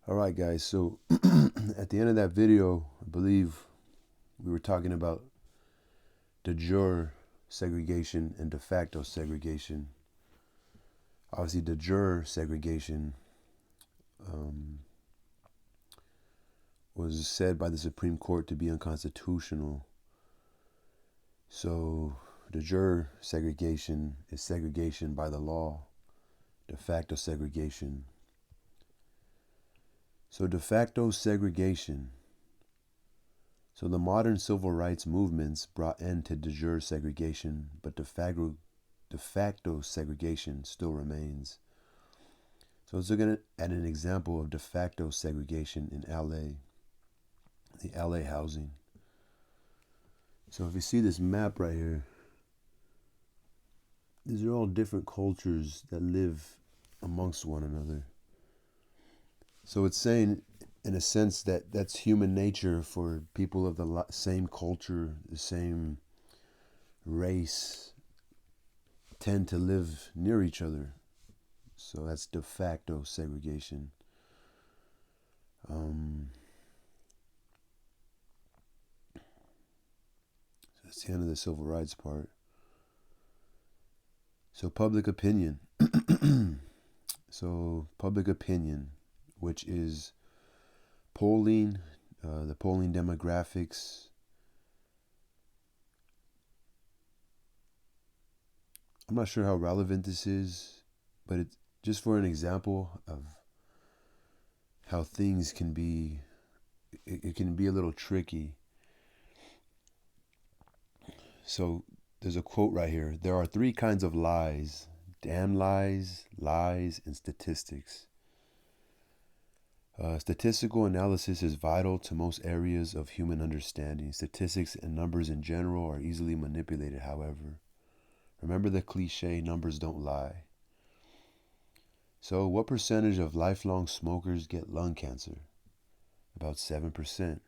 All right, guys. So at the end of that video, I believe we were talking about de jure segregation and de facto segregation. Obviously, de jure segregation um, was said by the Supreme Court to be unconstitutional. So de jure segregation is segregation by the law. De facto segregation. So de facto segregation. So the modern civil rights movements brought end to de jure segregation, but de facto segregation still remains. So let's look at an example of de facto segregation in LA, the LA housing. So if you see this map right here, these are all different cultures that live amongst one another. So it's saying, in a sense, that that's human nature for people of the same culture, the same race, tend to live near each other. So that's de facto segregation. That's the end of the civil rights part. So public opinion. So public opinion, which is polling, the polling demographics. I'm not sure how relevant this is, but it's just for an example of how things can be, it can be a little tricky. So there's a quote right here. There are three kinds of lies: damn lies, lies, and statistics. Statistical analysis is vital to most areas of human understanding. Statistics and numbers in general are easily manipulated, however. Remember the cliche, numbers don't lie. So, what percentage of lifelong smokers get lung cancer? About 7%.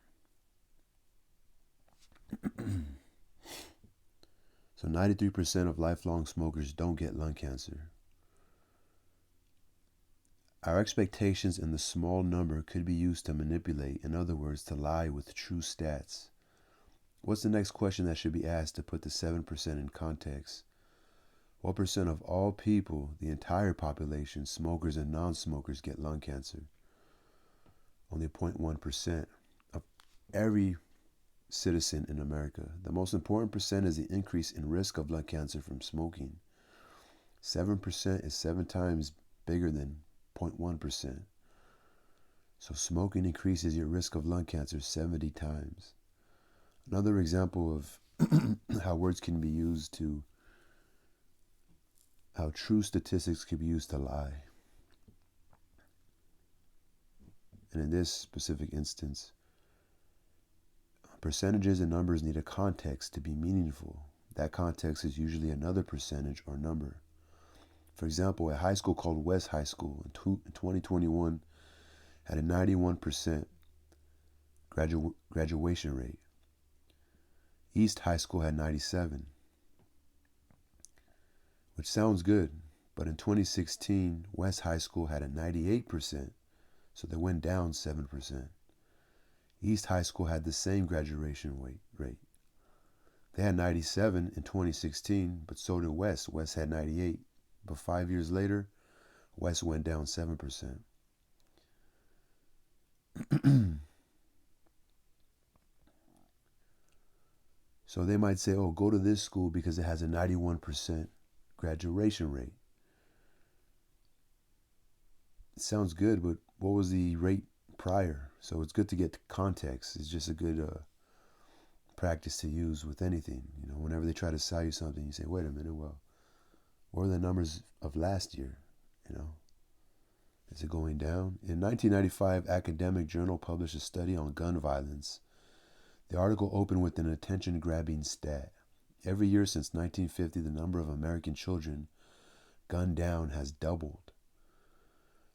So, 93% of lifelong smokers don't get lung cancer. Our expectations in the small number could be used to manipulate, in other words, to lie with true stats. What's the next question that should be asked to put the 7% in context? What percent of all people, the entire population, smokers and non-smokers, get lung cancer? Only 0.1% of every citizen in America. The most important percent is the increase in risk of lung cancer from smoking. 7% is 7 times bigger than 0.1%. So smoking increases your risk of lung cancer 70 times. Another example of how words can be used to, how true statistics can be used to lie. And in this specific instance, percentages and numbers need a context to be meaningful. That context is usually another percentage or number. For example, a high school called West High School in 2021 had a 91% graduation rate. East High School had 97, which sounds good, but in 2016, West High School had a 98%, so they went down 7%. East High School had the same graduation rate. They had 97 in 2016, but so did West. West had 98, but 5 years later, West went down 7%. So they might say, oh, go to this school because it has a 91% graduation rate. It sounds good, but what was the rate prior? So it's good to get context. It's just a good practice to use with anything. You know, whenever they try to sell you something, you say, wait a minute, well, what are the numbers of last year? You know, is it going down? In 1995, Academic Journal published a study on gun violence. The article opened with an attention-grabbing stat. Every year since 1950, the number of American children gunned down has doubled.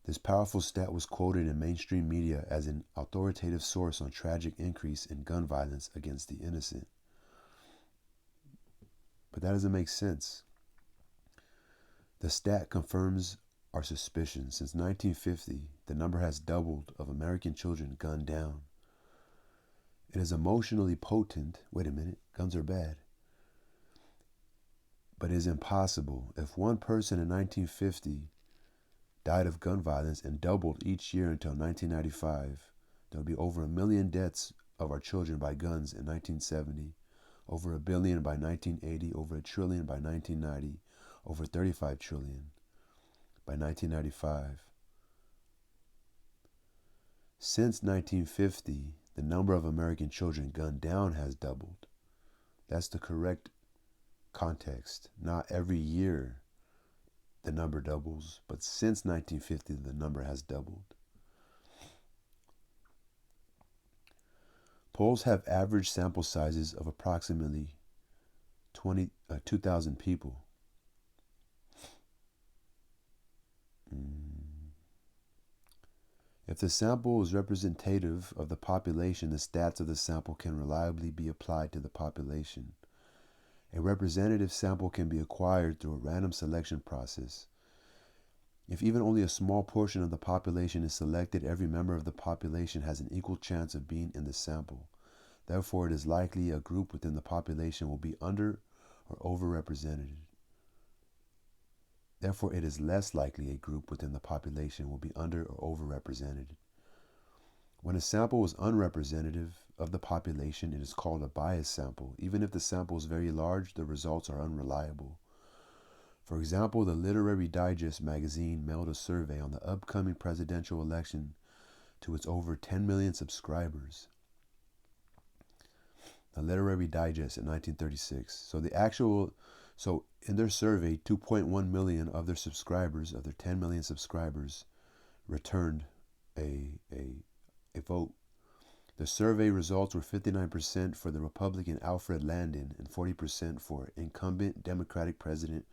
This powerful stat was quoted in mainstream media as an authoritative source on tragic increase in gun violence against the innocent. But that doesn't make sense. The stat confirms our suspicion. Since 1950, the number has doubled of American children gunned down. It is emotionally potent. Wait a minute, guns are bad. But it is impossible. If one person in 1950 died of gun violence and doubled each year until 1995, there will be over 1 million deaths of our children by guns in 1970, over 1 billion by 1980, over 1 trillion by 1990, over 35 trillion by 1995. Since 1950, the number of American children gunned down has doubled. That's the correct context. Not every year the number doubles, but since 1950 the number has doubled. Polls have average sample sizes of approximately 2,000 people. If the sample is representative of the population, the stats of the sample can reliably be applied to the population. A representative sample can be acquired through a random selection process. If even only a small portion of the population is selected, every member of the population has an equal chance of being in the sample. Therefore, it is likely a group within the population will be under or overrepresented. Therefore, it is less likely a group within the population will be under or overrepresented. When a sample is unrepresentative of the population, it is called a biased sample. Even if the sample is very large, the results are unreliable. For example, the Literary Digest magazine mailed a survey on the upcoming presidential election to its over 10 million subscribers. The Literary Digest in 1936. So in their survey, 2.1 million of their subscribers, of their 10 million subscribers, returned a vote. The survey results were 59% for the Republican Alfred Landon and 40% for incumbent Democratic President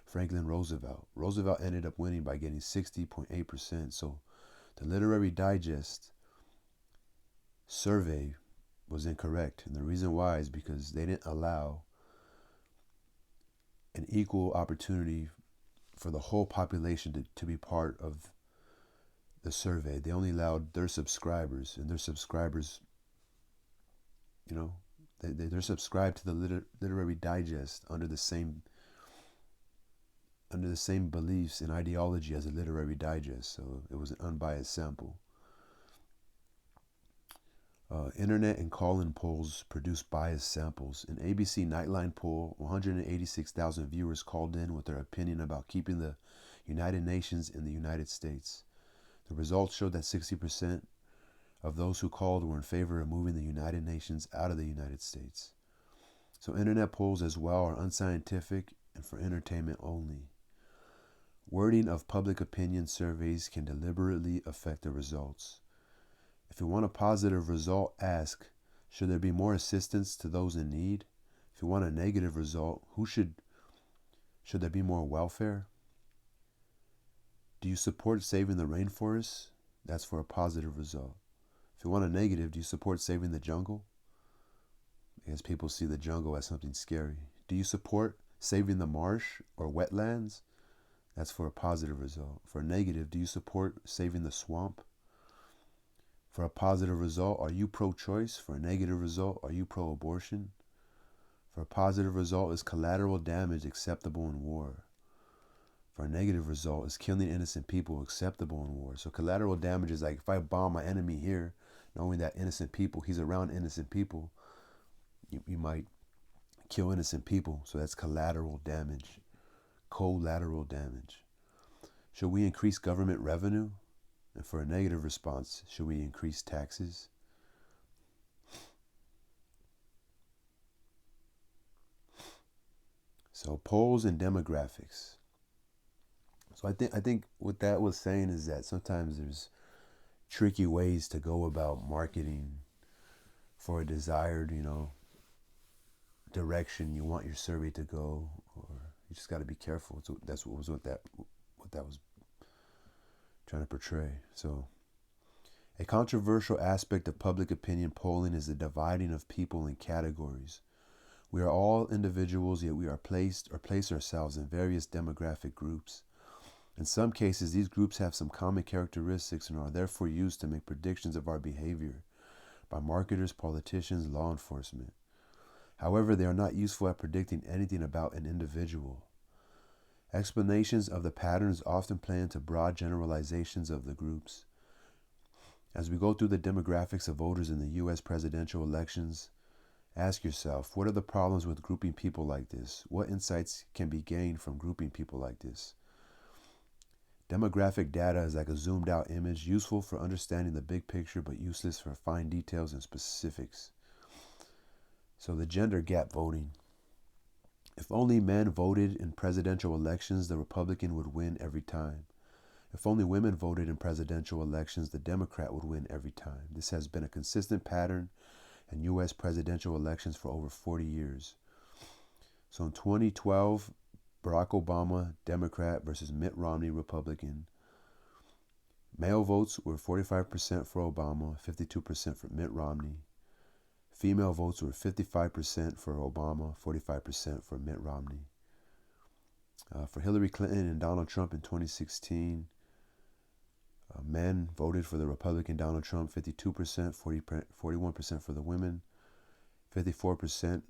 Franklin Roosevelt. Roosevelt ended up winning by getting 60.8%. So the Literary Digest survey was incorrect. And the reason why is because they didn't allow an equal opportunity for the whole population to be part of the survey. They only allowed their subscribers, and their subscribers, they're subscribed to the Literary Digest under the same beliefs and ideology as a Literary Digest. So it was an unbiased sample. Internet and call-in polls produce biased samples. An ABC Nightline poll, 186,000 viewers called in with their opinion about keeping the United Nations in the United States. The results showed that 60% of those who called were in favor of moving the United Nations out of the United States. So internet polls as well are unscientific and for entertainment only. Wording of public opinion surveys can deliberately affect the results. If you want a positive result, ask, should there be more assistance to those in need? If you want a negative result, should there be more welfare? Do you support saving the rainforests? That's for a positive result. If you want a negative, do you support saving the jungle? Because people see the jungle as something scary. Do you support saving the marsh or wetlands? That's for a positive result. For a negative, do you support saving the swamp? For a positive result, are you pro-choice? For a negative result, are you pro-abortion? For a positive result, is collateral damage acceptable in war? For a negative result, is killing innocent people acceptable in war? So collateral damage is like if I bomb my enemy here, knowing that he's around innocent people, you might kill innocent people. So that's collateral damage. Collateral damage. Should we increase government revenue? And for a negative response, should we increase taxes? So polls and demographics. So I think what that was saying is that sometimes there's tricky ways to go about marketing for a desired, direction you want your survey to go, or you just got to be careful. So that's what that was trying to portray. So a controversial aspect of public opinion polling is the dividing of people in categories. We are all individuals, yet we are place ourselves in various demographic groups. In some cases, these groups have some common characteristics and are therefore used to make predictions of our behavior by marketers, politicians, law enforcement. However, they are not useful at predicting anything about an individual. Explanations of the patterns often play into broad generalizations of the groups. As we go through the demographics of voters in the U.S. presidential elections, ask yourself, what are the problems with grouping people like this? What insights can be gained from grouping people like this? Demographic data is like a zoomed out image, useful for understanding the big picture, but useless for fine details and specifics. So the gender gap voting. If only men voted in presidential elections, the Republican would win every time. If only women voted in presidential elections, the Democrat would win every time. This has been a consistent pattern in U.S. presidential elections for over 40 years. So in 2012, Barack Obama, Democrat, versus Mitt Romney, Republican. Male votes were 45% for Obama, 52% for Mitt Romney. Female votes were 55% for Obama, 45% for Mitt Romney. For Hillary Clinton and Donald Trump in 2016, men voted for the Republican Donald Trump, 52%, 41% for the women, 54%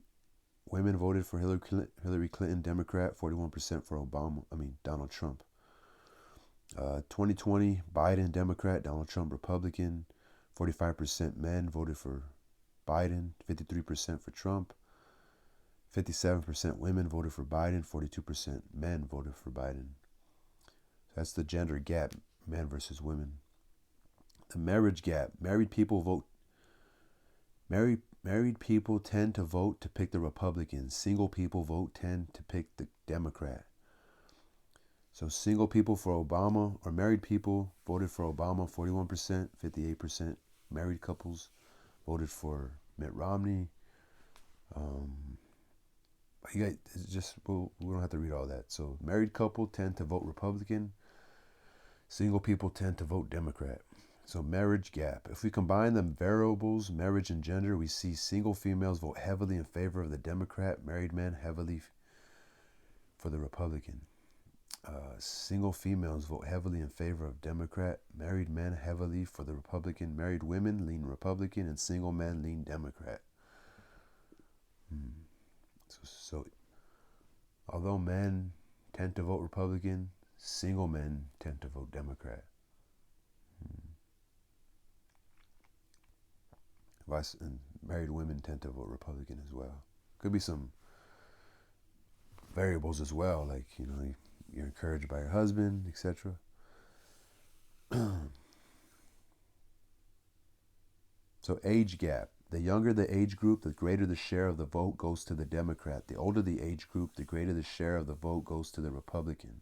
women voted for Hillary Clinton, Democrat, 41% for Donald Trump. 2020, Biden, Democrat, Donald Trump, Republican, 45% men voted for Biden, 53% for Trump, 57% women voted for Biden, 42% men voted for Biden. That's the gender gap, men versus women. The marriage gap. Married people tend to vote to pick the Republican. Single people tend to pick the Democrat. So single people for Obama, or married people voted for Obama, 41%, 58%. Married couples voted for Mitt Romney. We don't have to read all that. So married couple tend to vote Republican. Single people tend to vote Democrat. So marriage gap. If we combine the variables, marriage and gender, we see single females vote heavily in favor of the Democrat, married men heavily for the Republican. Single females vote heavily in favor of Democrat, married men heavily for the Republican, married women lean Republican, and single men lean Democrat. So although men tend to vote Republican, single men tend to vote Democrat. And married women tend to vote Republican as well. Could be some variables as well, like, you're encouraged by your husband, etc. So age gap. The younger the age group, the greater the share of the vote goes to the Democrat. The older the age group, the greater the share of the vote goes to the Republican.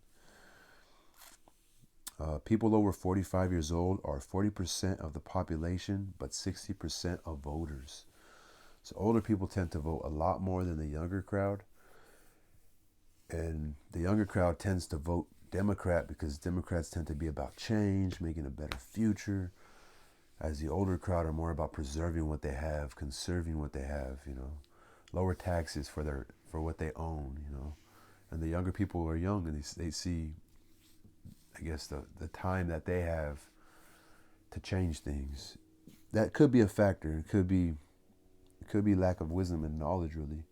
People over 45 years old are 40% of the population, but 60% of voters. So older people tend to vote a lot more than the younger crowd. And the younger crowd tends to vote Democrat because Democrats tend to be about change, making a better future, as the older crowd are more about preserving what they have, conserving what they have, lower taxes for what they own, And the younger people are young and they see, I guess, the time that they have to change things. That could be a factor. It could be lack of wisdom and knowledge, really.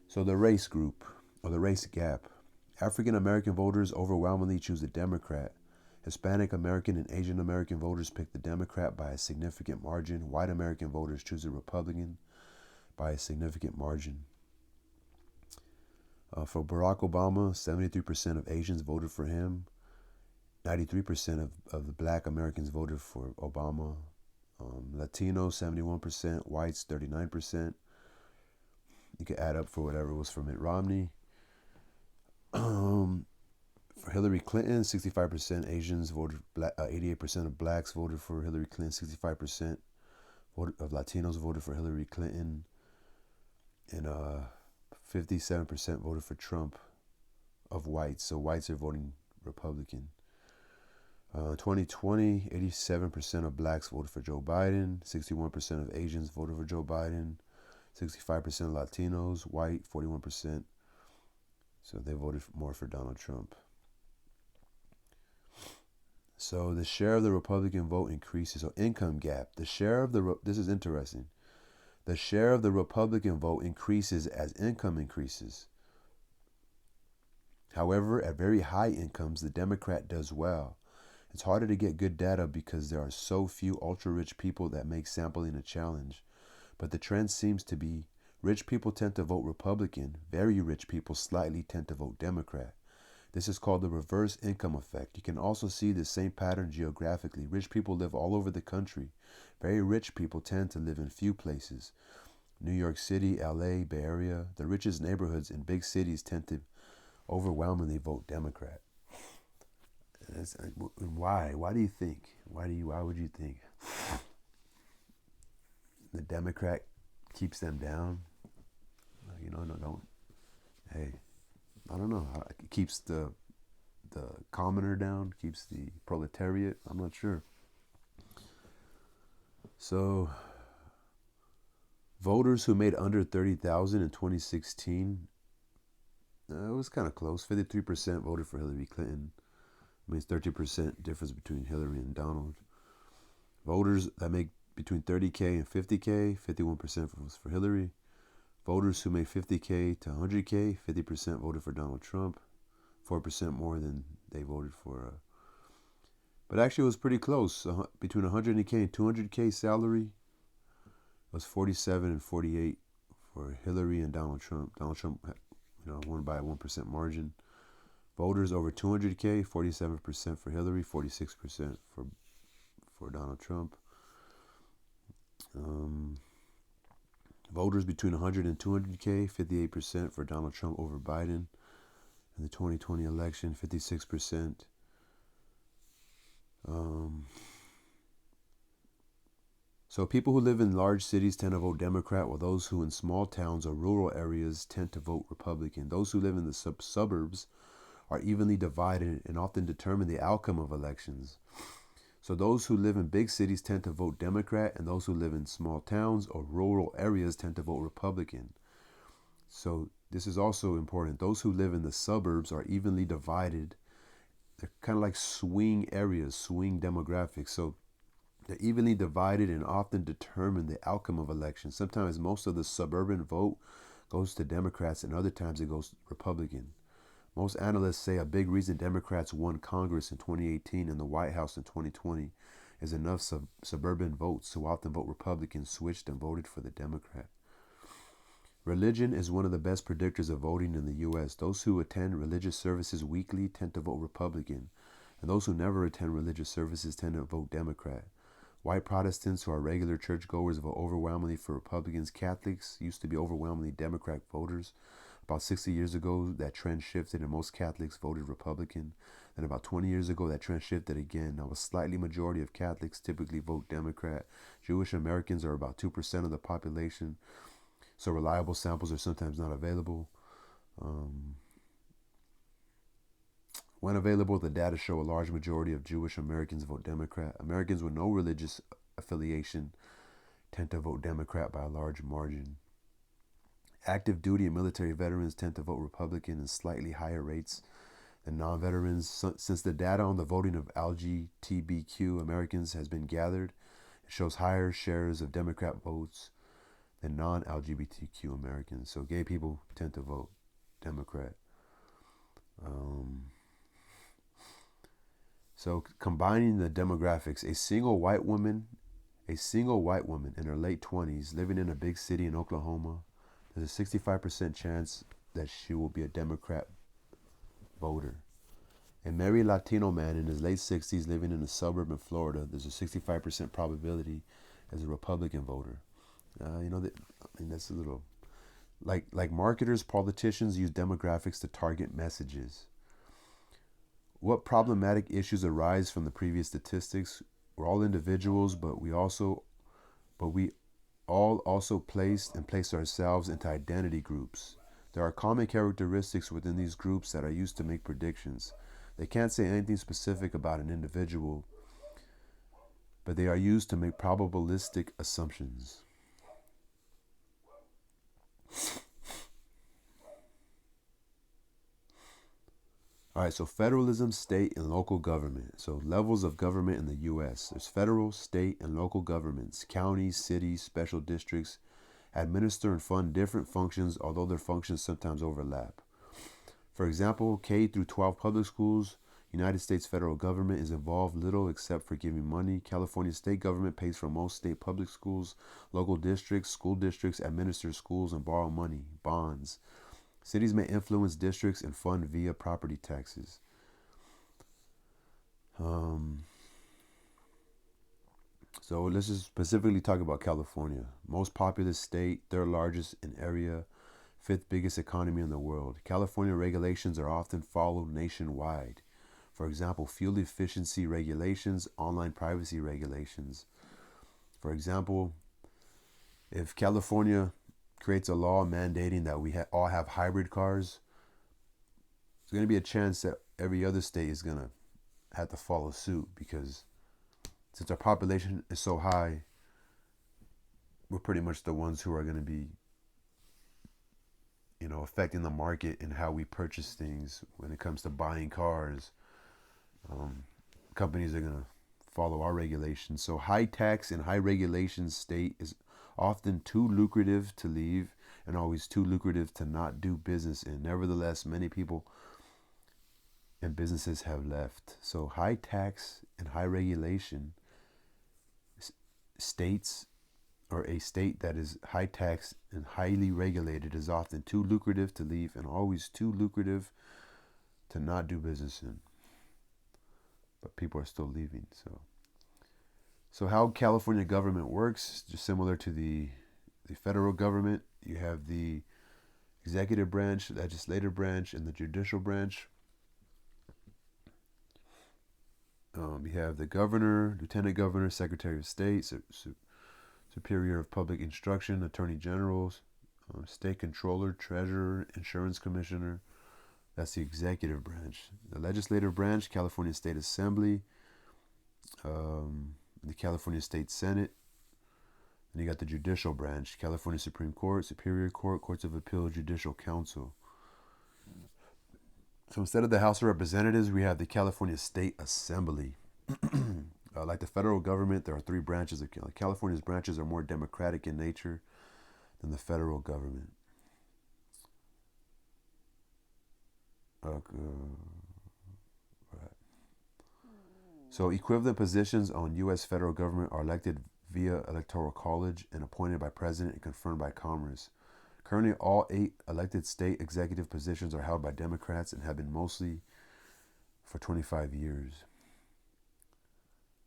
So the race group, or the race gap. African American voters overwhelmingly choose the Democrat. Hispanic American and Asian American voters pick the Democrat by a significant margin. White American voters choose the Republican by a significant margin. For Barack Obama, 73% of Asians voted for him. 93% of the black Americans voted for Obama. Latinos, 71%. Whites, 39%. You could add up for whatever was for Mitt Romney. For Hillary Clinton, 65% Asians voted, 88% of blacks voted for Hillary Clinton, 65% of Latinos voted for Hillary Clinton, and 57% voted for Trump of whites. So whites are voting Republican. 2020, 87% of blacks voted for Joe Biden, 61% of Asians voted for Joe Biden, 65% of Latinos, white, 41%. So they voted more for Donald Trump. So the share of the Republican vote increases. So income gap. This is interesting. The share of the Republican vote increases as income increases. However, at very high incomes, the Democrat does well. It's harder to get good data because there are so few ultra-rich people that make sampling a challenge. But the trend seems to be rich people tend to vote Republican, very rich people slightly tend to vote Democrat. This is called the reverse income effect. You can also see the same pattern geographically. Rich people live all over the country. Very rich people tend to live in few places. New York City, LA, Bay Area, the richest neighborhoods in big cities tend to overwhelmingly vote Democrat. And why? Why do you think? Why would you think the Democrat keeps them down? No, don't. Hey, I don't know. It keeps the commoner down, keeps the proletariat. I'm not sure. So, voters who made under 30,000 in 2016, it was kind of close. 53% voted for Hillary Clinton. I mean, it's 30% difference between Hillary and Donald. Voters that make between 30K and 50K, 51% was for Hillary. Voters who made 50K to 100K, 50% voted for Donald Trump. 4% more than they voted for. But actually, it was pretty close. Between 100K and 200K salary was 47 and 48 for Hillary and Donald Trump. Donald Trump, won by a 1% margin. Voters over 200K, 47% for Hillary, 46% for Donald Trump. Voters between 100 and 200K, 58% for Donald Trump over Biden. In the 2020 election, 56%. So people who live in large cities tend to vote Democrat, while those who in small towns or rural areas tend to vote Republican. Those who live in the suburbs are evenly divided and often determine the outcome of elections. So those who live in big cities tend to vote Democrat, and those who live in small towns or rural areas tend to vote Republican. So this is also important. Those who live in the suburbs are evenly divided. They're kind of like swing areas, swing demographics. So they're evenly divided and often determine the outcome of elections. Sometimes most of the suburban vote goes to Democrats, and other times it goes Republican. Most analysts say a big reason Democrats won Congress in 2018 and the White House in 2020 is enough suburban votes who often vote Republican switched and voted for the Democrat. Religion is one of the best predictors of voting in the U.S. Those who attend religious services weekly tend to vote Republican, and those who never attend religious services tend to vote Democrat. White Protestants who are regular churchgoers vote overwhelmingly for Republicans. Catholics used to be overwhelmingly Democrat voters. About 60 years ago, that trend shifted and most Catholics voted Republican. And about 20 years ago, that trend shifted again. Now, a slightly majority of Catholics typically vote Democrat. Jewish Americans are about 2% of the population, so reliable samples are sometimes not available. When available, the data show a large majority of Jewish Americans vote Democrat. Americans with no religious affiliation tend to vote Democrat by a large margin. Active duty and military veterans tend to vote Republican in slightly higher rates than non-veterans. Since the data on the voting of LGBTQ Americans has been gathered, it shows higher shares of Democrat votes than non-LGBTQ Americans. So gay people tend to vote Democrat. So combining the demographics, a single white woman in her late 20s living in a big city in Oklahoma, there's a 65% chance that she will be a Democrat voter. A married Latino man in his late 60s living in a suburb in Florida, there's a 65% probability as a Republican voter. That's a little like marketers, politicians use demographics to target messages. What problematic issues arise from the previous statistics? We're all individuals, but we all also place ourselves into identity groups. There are common characteristics within these groups that are used to make predictions. They can't say anything specific about an individual, but they are used to make probabilistic assumptions. All right, so federalism, state, and local government. So levels of government in the U.S. There's federal, state, and local governments. Counties, cities, special districts administer and fund different functions, although their functions sometimes overlap. For example, K through 12 public schools, United States federal government is involved little except for giving money. California state government pays for most state public schools. Local districts, school districts administer schools and borrow money, bonds. Cities may influence districts and fund via property taxes. Um, so let's just specifically talk about California. Most populous state, third largest in area, fifth biggest economy in the world. California regulations are often followed nationwide. For example, fuel efficiency regulations, online privacy regulations. For example, if California creates a law mandating that we all have hybrid cars, there's going to be a chance that every other state is going to have to follow suit, because since our population is so high, we're pretty much the ones who are going to be, affecting the market and how we purchase things when it comes to buying cars. Companies are going to follow our regulations. So high tax and high regulation state is often too lucrative to leave and always too lucrative to not do business in. Nevertheless, many people and businesses have left. So high tax and high regulation states, or a state that is high tax and highly regulated, is often too lucrative to leave and always too lucrative to not do business in. But people are still leaving. So how California government works, just similar to the federal government. You have the executive branch, legislative branch, and the judicial branch. You have the governor, lieutenant governor, secretary of state, superior of public instruction, attorney generals, state controller, treasurer, insurance commissioner. That's the executive branch. The legislative branch, California State Assembly, the California State Senate. And you got the judicial branch, California Supreme Court, Superior Court, Courts of Appeal, Judicial Council. So instead of the House of Representatives, we have the California State Assembly. Like the federal government, there are three branches. California's branches are more democratic in nature than the federal government. Right. So equivalent positions on U.S. federal government are elected via Electoral College and appointed by President and confirmed by Congress. Currently, all 8 elected state executive positions are held by Democrats and have been mostly for 25 years.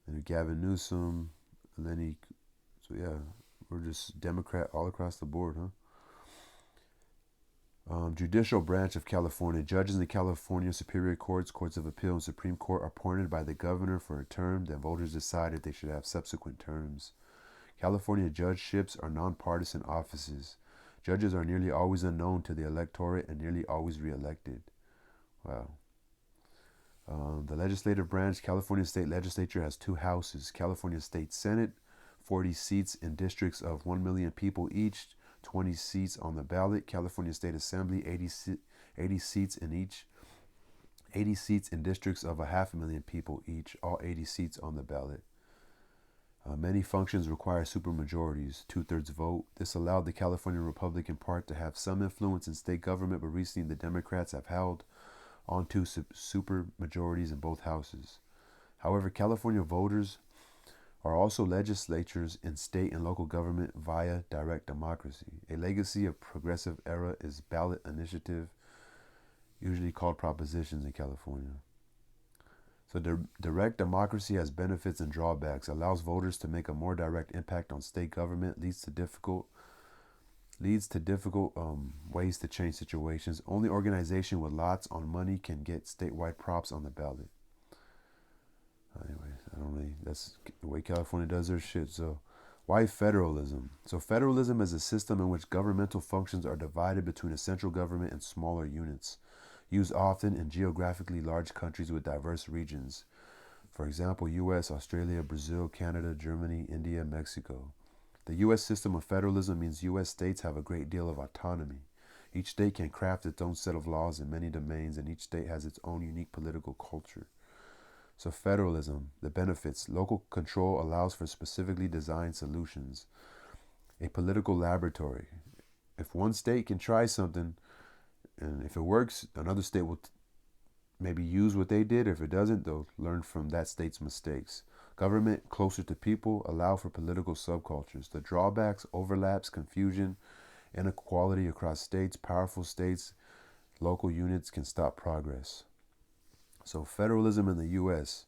And Gavin Newsom, Lenny, so yeah, we're just Democrat all across the board, huh? Judicial branch of California. Judges in the California Superior Courts, Courts of Appeal, and Supreme Court are appointed by the governor for a term. Then voters decide if they should have subsequent terms. California judgeships are nonpartisan offices. Judges are nearly always unknown to the electorate and nearly always reelected. Wow. The legislative branch, California State Legislature has 2 houses. California State Senate, 40 seats in districts of 1 million people each, 20 seats on the ballot. California State Assembly, 80 seats in each, 80 seats in districts of 500,000 people each, all 80 seats on the ballot. Many functions require supermajorities, 2/3 vote. This allowed the California Republican Party to have some influence in state government, but recently the Democrats have held on to supermajorities in both houses. However, California voters are also legislatures in state and local government via direct democracy. A legacy of progressive era is ballot initiative, usually called propositions in California. So direct democracy has benefits and drawbacks, allows voters to make a more direct impact on state government, leads to difficult ways to change situations. Only organization with lots on money can get statewide props on the ballot. Anyway, that's the way California does their shit. So why federalism? So federalism is a system in which governmental functions are divided between a central government and smaller units, used often in geographically large countries with diverse regions. For example, U.S., Australia, Brazil, Canada, Germany, India, Mexico. The U.S. system of federalism means U.S. states have a great deal of autonomy. Each state can craft its own set of laws in many domains, and each state has its own unique political culture. So federalism, the benefits: local control allows for specifically designed solutions. A political laboratory. If one state can try something, and if it works, another state will maybe use what they did. If it doesn't, they'll learn from that state's mistakes. Government closer to people allow for political subcultures. The drawbacks: overlaps, confusion, inequality across states. Powerful states, local units can stop progress. So federalism in the U.S.,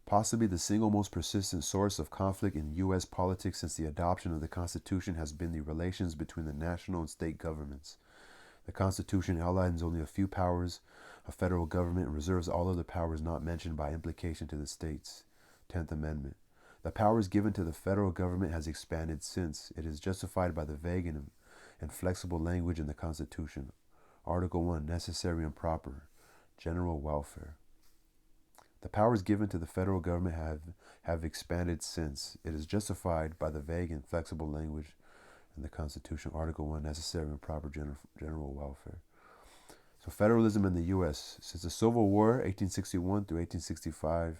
possibly the single most persistent source of conflict in U.S. politics since the adoption of the Constitution, has been the relations between the national and state governments. The Constitution outlines only a few powers of federal government and reserves all other powers not mentioned by implication to the states. 10th Amendment. The powers given to the federal government has expanded since. It is justified by the vague and flexible language in the Constitution. Article 1, necessary and proper, general welfare. The powers given to the federal government have expanded since. It is justified by the vague and flexible language in the Constitution. Article 1, necessary and proper general welfare. So federalism in the U.S. Since the Civil War, 1861 through 1865,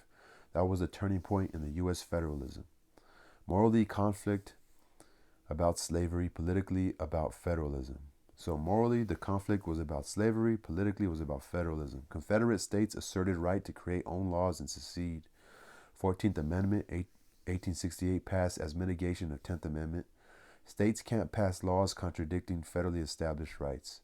that was a turning point in the U.S. federalism. Morally, conflict about slavery, politically about federalism. So morally, the conflict was about slavery. Politically, it was about federalism. Confederate states asserted right to create own laws and secede. 14th Amendment, 1868, passed as mitigation of 10th Amendment. States can't pass laws contradicting federally established rights.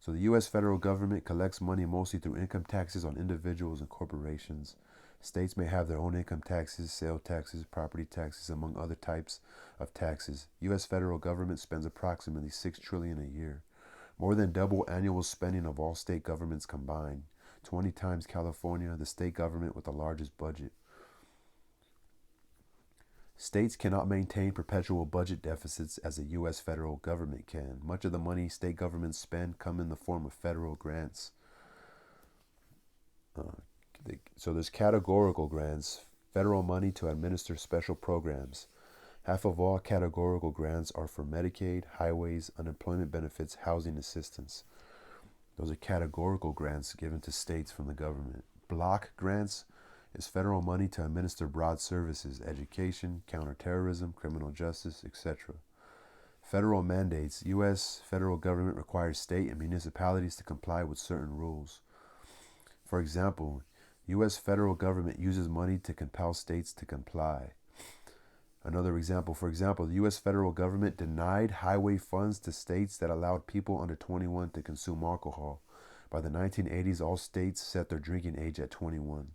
So the U.S. federal government collects money mostly through income taxes on individuals and corporations. States may have their own income taxes, sales taxes, property taxes, among other types of taxes. U.S. federal government spends approximately $6 trillion a year, more than double annual spending of all state governments combined, 20 times California, the state government with the largest budget. States cannot maintain perpetual budget deficits as the U.S. federal government can. Much of the money state governments spend come in the form of federal grants. So there's categorical grants, federal money to administer special programs. Half of all categorical grants are for Medicaid, highways, unemployment benefits, housing assistance. Those are categorical grants given to states from the government. Block grants is federal money to administer broad services, education, counterterrorism, criminal justice, etc. Federal mandates. U.S. federal government requires state and municipalities to comply with certain rules. For example, U.S. federal government uses money to compel states to comply. Another example, for example, the U.S. federal government denied highway funds to states that allowed people under 21 to consume alcohol. By the 1980s, all states set their drinking age at 21.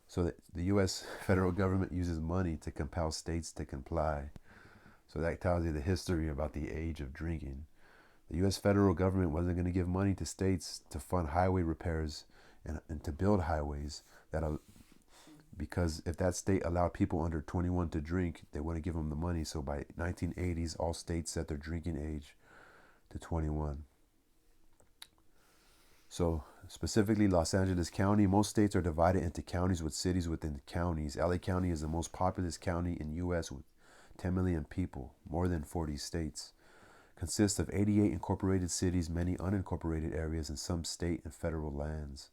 So the U.S. federal government uses money to compel states to comply. So that tells you the history about the age of drinking. The U.S. federal government wasn't going to give money to states to fund highway repairs and to build highways, because if that state allowed people under 21 to drink, they wouldn't give them the money. So by 1980s, all states set their drinking age to 21. So specifically Los Angeles County, most states are divided into counties with cities within counties. LA County is the most populous county in U.S. with 10 million people, more than 40 states. Consists of 88 incorporated cities, many unincorporated areas, and some state and federal lands.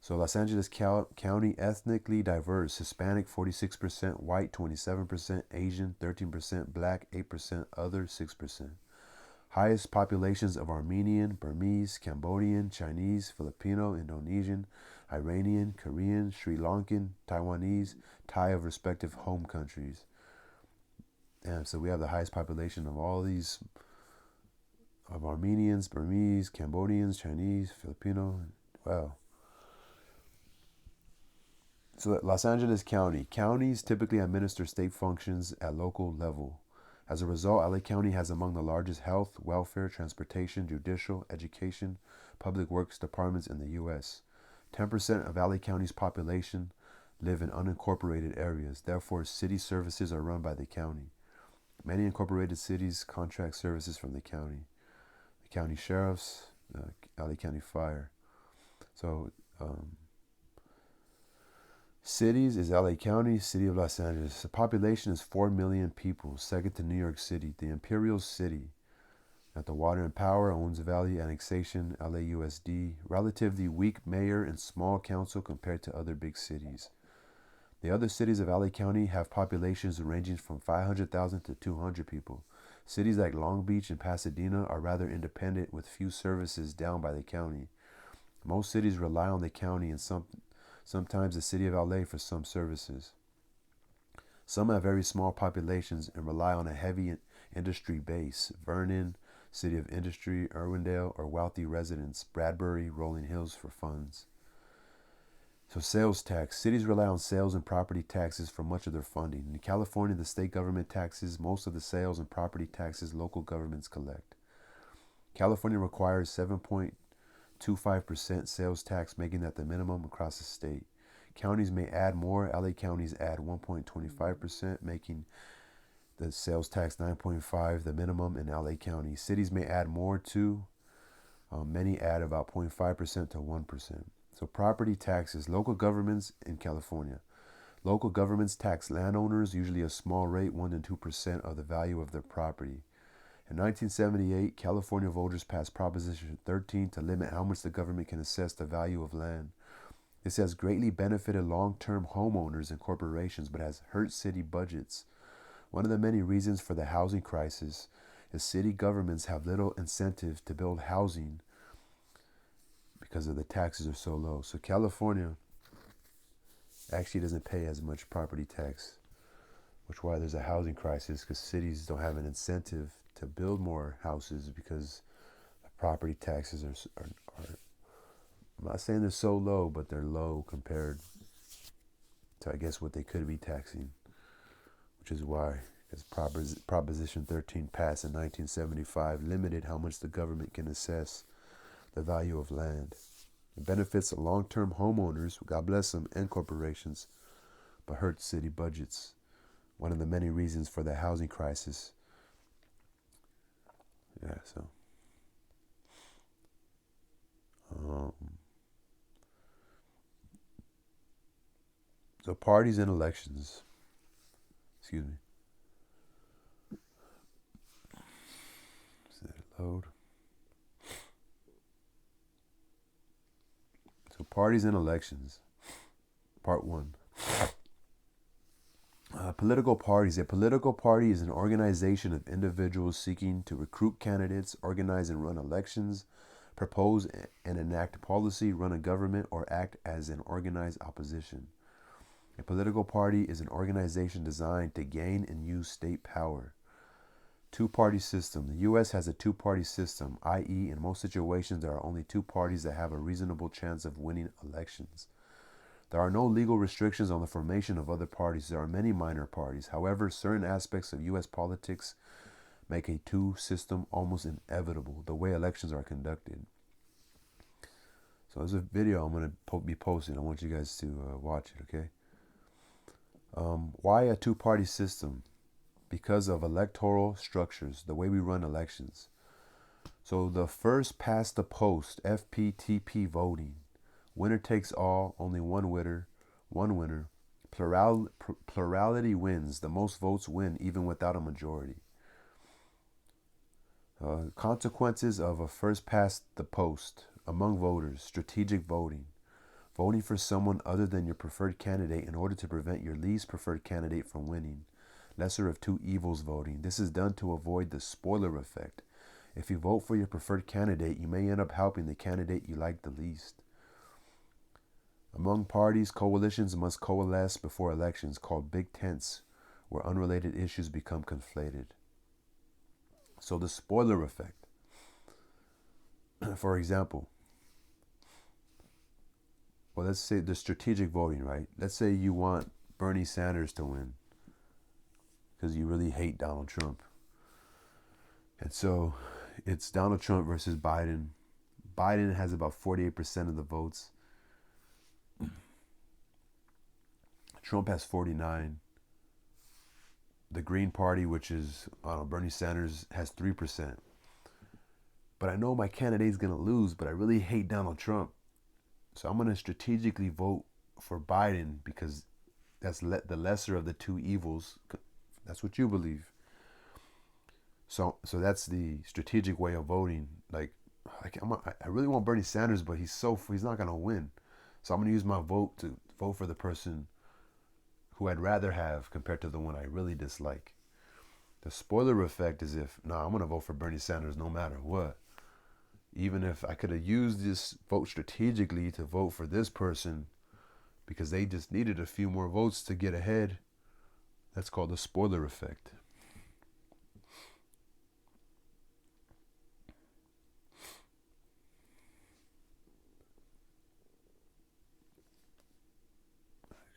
So Los Angeles County, ethnically diverse: Hispanic 46%, white 27%, Asian 13%, black 8%, other 6%. Highest populations of Armenian, Burmese, Cambodian, Chinese, Filipino, Indonesian, Iranian, Korean, Sri Lankan, Taiwanese, Thai of respective home countries. And so we have the highest population of all these, of Armenians, Burmese, Cambodians, Chinese, Filipino. Wow. So Los Angeles County. Counties typically administer state functions at local level. As a result, LA County has among the largest health, welfare, transportation, judicial, education, public works departments in the U.S. 10% of LA County's population live in unincorporated areas. Therefore, city services are run by the county. Many incorporated cities contract services from the county. The county sheriffs, LA County Fire. So, cities is LA County, City of Los Angeles. The population is 4 million people, second to New York City. The imperial city At the Water and Power, Owens Valley annexation, LAUSD, relatively weak mayor and small council compared to other big cities. The other cities of LA County have populations ranging from 500,000 to 200 people. Cities like Long Beach and Pasadena are rather independent with few services down by the county. Most cities rely on the county and sometimes the city of LA for some services. Some have very small populations and rely on a heavy industry base. Vernon, City of Industry, Irwindale, or wealthy residents, Bradbury, Rolling Hills for funds. So sales tax. Cities rely on sales and property taxes for much of their funding. In California, the state government taxes most of the sales and property taxes local governments collect. California requires 7.25% sales tax, making that the minimum across the state. Counties may add more. LA counties add 1.25%, making the sales tax 9.5%, the minimum in LA County. Cities may add more too. Many add about 0.5% to 1%. So property taxes, local governments in California. Local governments tax landowners, usually a small rate, 1 to 2% of the value of their property. In 1978, California voters passed Proposition 13 to limit how much the government can assess the value of land. This has greatly benefited long-term homeowners and corporations, but has hurt city budgets. One of the many reasons for the housing crisis is city governments have little incentive to build housing because of the taxes are so low. So California actually doesn't pay as much property tax, which is why there's a housing crisis, because cities don't have an incentive to build more houses because the property taxes are I'm not saying they're so low, but they're low compared to, I guess, what they could be taxing, which is why, as Proposition 13 passed in 1975, limited how much the government can assess the value of land. It benefits long-term homeowners, God bless them, and corporations, but hurts city budgets. One of the many reasons for the housing crisis. Yeah, so parties and elections. Excuse me. Let it load. So parties and elections. Part 1. Political parties. A political party is an organization of individuals seeking to recruit candidates, organize and run elections, propose and enact policy, run a government, or act as an organized opposition. A political party is an organization designed to gain and use state power. Two-party system. The U.S. has a two-party system, i.e., in most situations there are only two parties that have a reasonable chance of winning elections. There are no legal restrictions on the formation of other parties. There are many minor parties. However, certain aspects of U.S. politics make a two-system almost inevitable, the way elections are conducted. So there's a video I'm going to be posting. I want you guys to watch it, okay? Why a two-party system? Because of electoral structures, the way we run elections. So the first past the post, FPTP voting. Winner takes all, only one winner. Plurality wins. The most votes win even without a majority. Consequences of a first past the post among voters. Strategic voting. Voting for someone other than your preferred candidate in order to prevent your least preferred candidate from winning. Lesser of two evils voting. This is done to avoid the spoiler effect. If you vote for your preferred candidate, you may end up helping the candidate you like the least. Among parties, coalitions must coalesce before elections, called big tents, where unrelated issues become conflated. So the spoiler effect. For example, well, let's say the strategic voting, right? Let's say you want Bernie Sanders to win because you really hate Donald Trump. And so it's Donald Trump versus Biden. Biden has about 48% of the votes. Trump has 49%. The Green Party, which is Bernie Sanders, has 3%. But I know my candidate's going to lose, but I really hate Donald Trump. So I'm going to strategically vote for Biden because that's the lesser of the two evils. That's what you believe. So that's the strategic way of voting. Like, I really want Bernie Sanders, but he's not gonna win. So I'm gonna use my vote to vote for the person who I'd rather have compared to the one I really dislike. The spoiler effect is if, nah, I'm gonna vote for Bernie Sanders no matter what. Even if I could have used this vote strategically to vote for this person because they just needed a few more votes to get ahead. That's called the spoiler effect.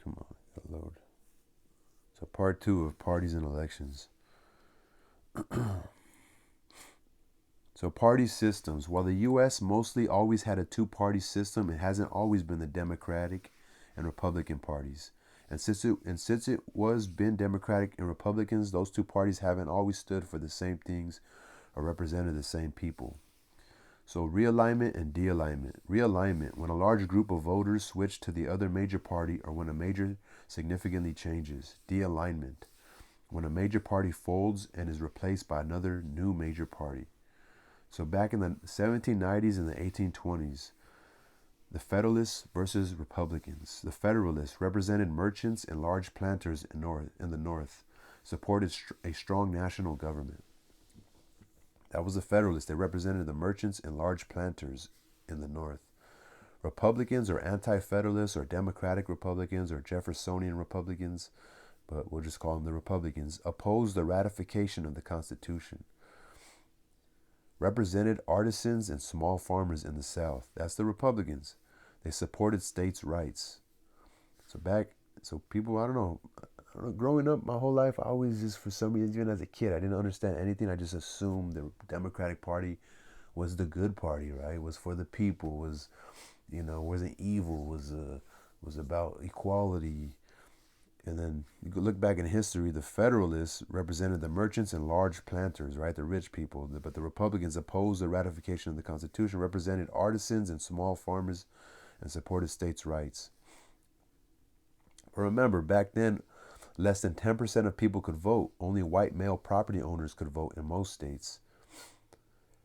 Come on, load. So part 2 of parties and elections. So party systems. While the U.S. mostly always had a two-party system, it hasn't always been the Democratic and Republican parties. And since it was been Democratic and Republicans, those two parties haven't always stood for the same things or represented the same people. So realignment and de-alignment. Realignment, when a large group of voters switch to the other major party or when a major significantly changes. De-alignment, when a major party folds and is replaced by another new major party. So back in the 1790s and the 1820s, the Federalists versus Republicans. The Federalists represented merchants and large planters in the North, supported a strong national government. That was the Federalists. They represented the merchants and large planters in the North. Republicans or anti-Federalists or Democratic Republicans or Jeffersonian Republicans, but we'll just call them the Republicans, opposed the ratification of the Constitution. Represented artisans and small farmers in the South. That's the Republicans. They supported states' rights. So people, I don't know, growing up my whole life, I always just, for some reason, even as a kid, I didn't understand anything. I just assumed the Democratic Party was the good party, right? Was for the people, wasn't evil, was about equality. And then you could look back in history, the Federalists represented the merchants and large planters, right? The rich people. But the Republicans opposed the ratification of the Constitution, represented artisans and small farmers, and supported states' rights. But remember, back then, less than 10% of people could vote. Only white male property owners could vote in most states.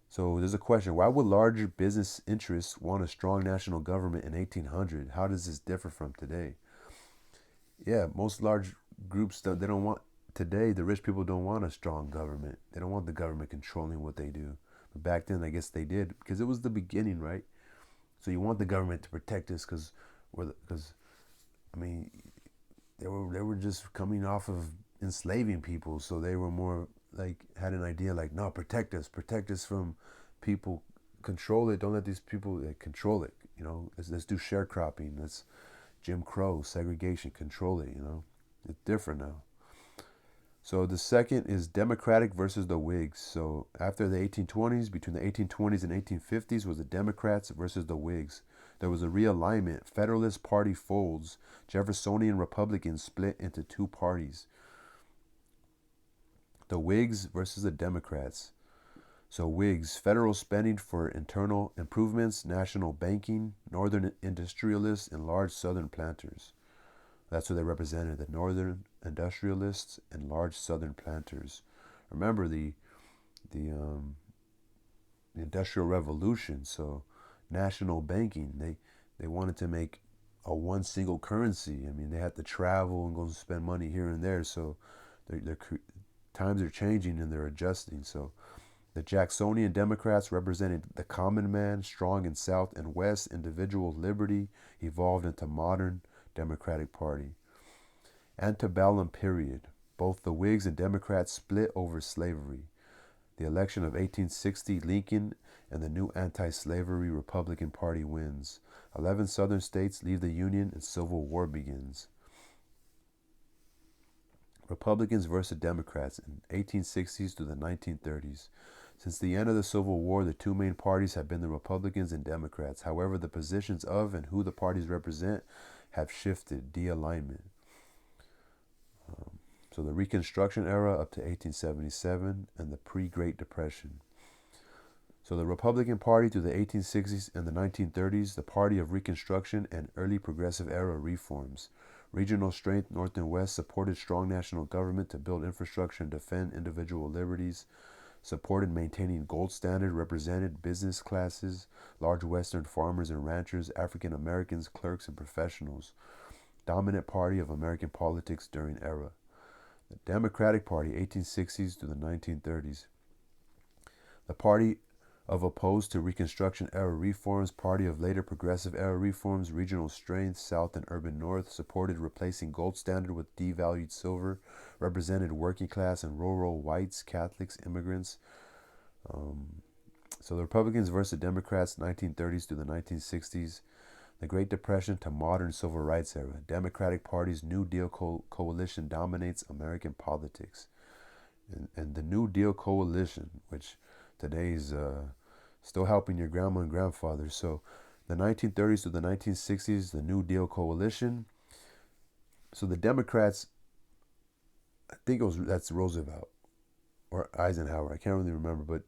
So there's a question, why would larger business interests want a strong national government in 1800? How does this differ from today? Yeah, most large groups, they don't want, today the rich people don't want a strong government. They don't want the government controlling what they do. But back then, I guess they did, because it was the beginning, right? So you want the government to protect us because I mean, they were just coming off of enslaving people, so they were more like, had an idea like, no, protect us from people, control it, don't let these people control it, let's do sharecropping, let's Jim Crow, segregation, control it, it's different now. So the second is Democratic versus the Whigs. So after the 1820s, between the 1820s and 1850s was the Democrats versus the Whigs. There was a realignment. Federalist Party folds. Jeffersonian Republicans split into two parties. The Whigs versus the Democrats. So Whigs, federal spending for internal improvements, national banking, northern industrialists, and large southern planters. That's what they represented, the northern industrialists and large southern planters. Remember the Industrial Revolution, so national banking. They wanted to make a one single currency. I mean, they had to travel and go and spend money here and there. So times are changing and they're adjusting. So the Jacksonian Democrats represented the common man, strong in South and West, individual liberty, evolved into modern Democratic Party. Antebellum period. Both the Whigs and Democrats split over slavery. The election of 1860, Lincoln and the new anti-slavery Republican Party wins. 11 southern states leave the Union and Civil War begins. Republicans versus Democrats in 1860s to the 1930s. Since the end of the Civil War, the two main parties have been the Republicans and Democrats. However, the positions of and who the parties represent have shifted, de-alignment. So the Reconstruction era up to 1877 and the pre-Great Depression. So the Republican Party through the 1860s and the 1930s, the party of Reconstruction and early Progressive era reforms. Regional strength, North and West, supported strong national government to build infrastructure and defend individual liberties. supported maintaining gold standard, represented business classes, large Western farmers and ranchers, African Americans, clerks, and professionals. Dominant party of American politics during era. The Democratic Party, 1860s to the 1930s. The party of opposed to Reconstruction era reforms, party of later progressive era reforms, regional strength, South and urban North, supported replacing gold standard with devalued silver, represented working class and rural whites, Catholics, immigrants. So the Republicans versus Democrats, 1930s to the 1960s. The Great Depression to modern civil rights era. Democratic Party's New Deal coalition dominates American politics. And the New Deal coalition, which today is still helping your grandma and grandfather. So the 1930s to the 1960s, the New Deal coalition. So the Democrats, I think that's Roosevelt or Eisenhower. I can't really remember, but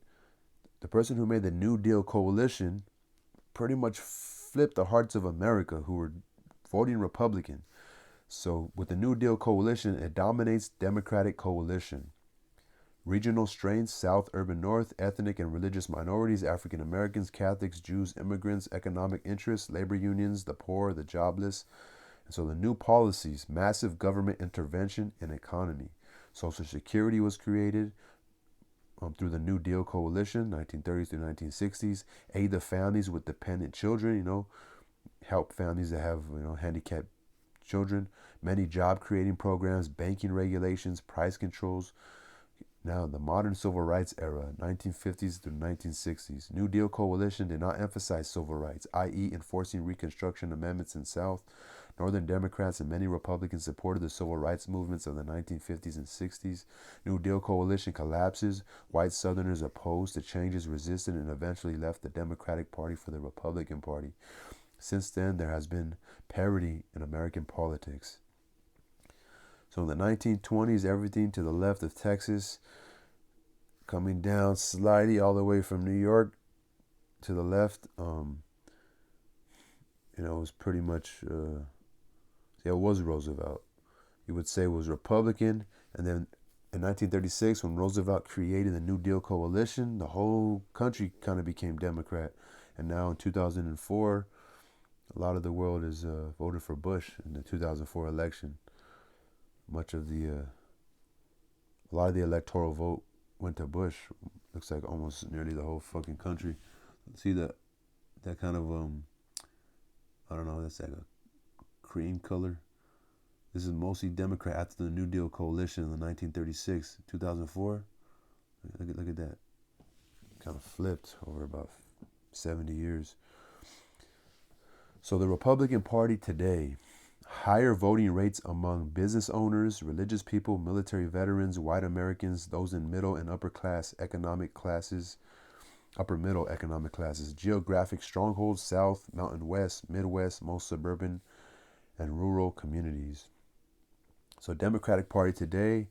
the person who made the New Deal coalition pretty much flipped the hearts of America who were voting Republican. So with the New Deal coalition, it dominates Democratic coalition. Regional strengths, South, urban North, ethnic and religious minorities, African Americans, Catholics, Jews, immigrants, economic interests, labor unions, the poor, the jobless. And so the new policies, massive government intervention in economy. Social Security was created through the New Deal coalition, 1930s to 1960s. Aid the families with dependent children, help families that have, handicapped children. Many job creating programs, banking regulations, price controls. Now, the modern civil rights era, 1950s to 1960s. New Deal coalition did not emphasize civil rights, i.e. enforcing Reconstruction amendments in South. Northern Democrats and many Republicans supported the civil rights movements of the 1950s and 60s. New Deal coalition collapses. White Southerners opposed to changes, resisted, and eventually left the Democratic Party for the Republican Party. Since then, there has been parity in American politics. So in the 1920s, everything to the left of Texas, coming down slightly all the way from New York to the left, it was pretty much, it was Roosevelt. You would say it was Republican. And then in 1936, when Roosevelt created the New Deal coalition, the whole country kind of became Democrat. And now in 2004, a lot of the world is voted for Bush in the 2004 election. A lot of the electoral vote went to Bush. Looks like almost nearly the whole fucking country. See that kind of I don't know, that's like a cream color. This is mostly Democrat after the New Deal coalition in the 1936, 2004. Look at that. Kind of flipped over about 70 years. So the Republican Party today, higher voting rates among business owners, religious people, military veterans, white Americans, those in middle and upper middle economic classes, geographic strongholds, South, Mountain West, Midwest, most suburban and rural communities. So Democratic Party today,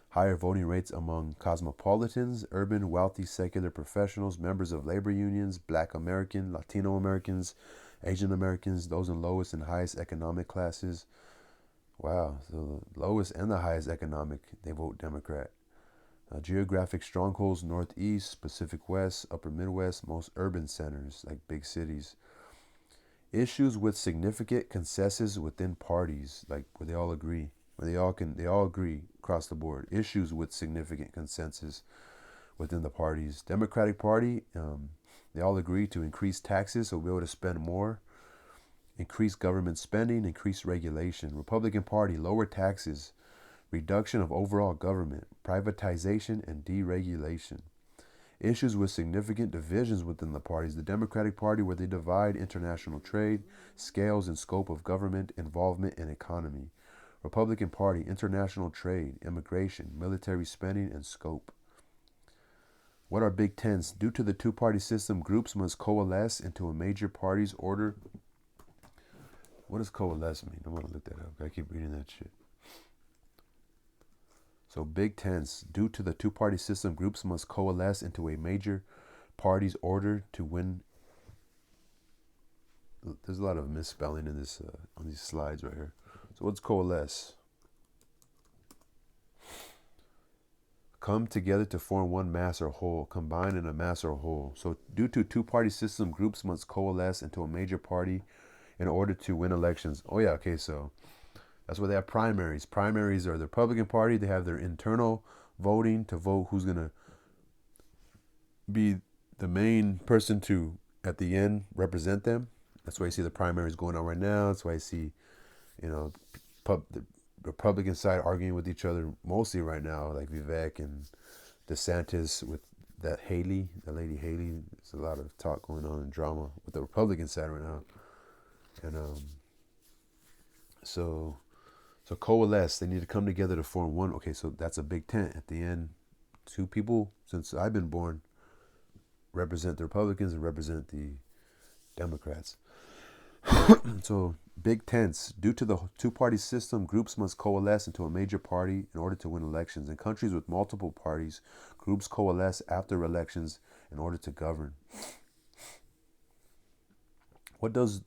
higher voting rates among cosmopolitans, urban, wealthy, secular professionals, members of labor unions, Black American, Latino Americans, Asian Americans, those in lowest and highest economic classes. Wow, so the lowest and the highest economic, they vote Democrat. Geographic strongholds, Northeast, Pacific West, Upper Midwest, most urban centers like big cities. Issues with significant consensus within parties, like where they all agree, they all agree across the board. Issues with significant consensus within the parties. Democratic Party, they all agree to increase taxes so we'll be able to spend more, increase government spending, increase regulation. Republican Party, lower taxes, reduction of overall government, privatization, and deregulation. Issues with significant divisions within the parties. The Democratic Party, where they divide international trade, scales and scope of government involvement in economy. Republican Party, international trade, immigration, military spending, and scope. What are big tents? Due to the two-party system, groups must coalesce into a major party's order. What does coalesce mean? I'm going to look that up. I keep reading that shit. So big tents. Due to the two-party system, groups must coalesce into a major party's order to win. There's a lot of misspelling in this on these slides right here. So what's coalesce? come together to form one mass or whole, combine in a mass or whole. So due to two-party system, groups must coalesce into a major party in order to win elections. Oh yeah, okay, so that's why they have primaries. Primaries are the Republican Party. They have their internal voting to vote who's going to be the main person to, at the end, represent them. That's why you see the primaries going on right now. That's why I see, you know, the Republican side arguing with each other mostly right now, like Vivek and DeSantis with that Haley, the lady Haley. There's a lot of talk going on and drama with the Republican side right now. And so coalesce. They need to come together to form one. Okay, so that's a big tent. At the end, two people since I've been born represent the Republicans and represent the Democrats. So big tents. Due to the two-party system, groups must coalesce into a major party in order to win elections. In countries with multiple parties, groups coalesce after elections in order to govern. What does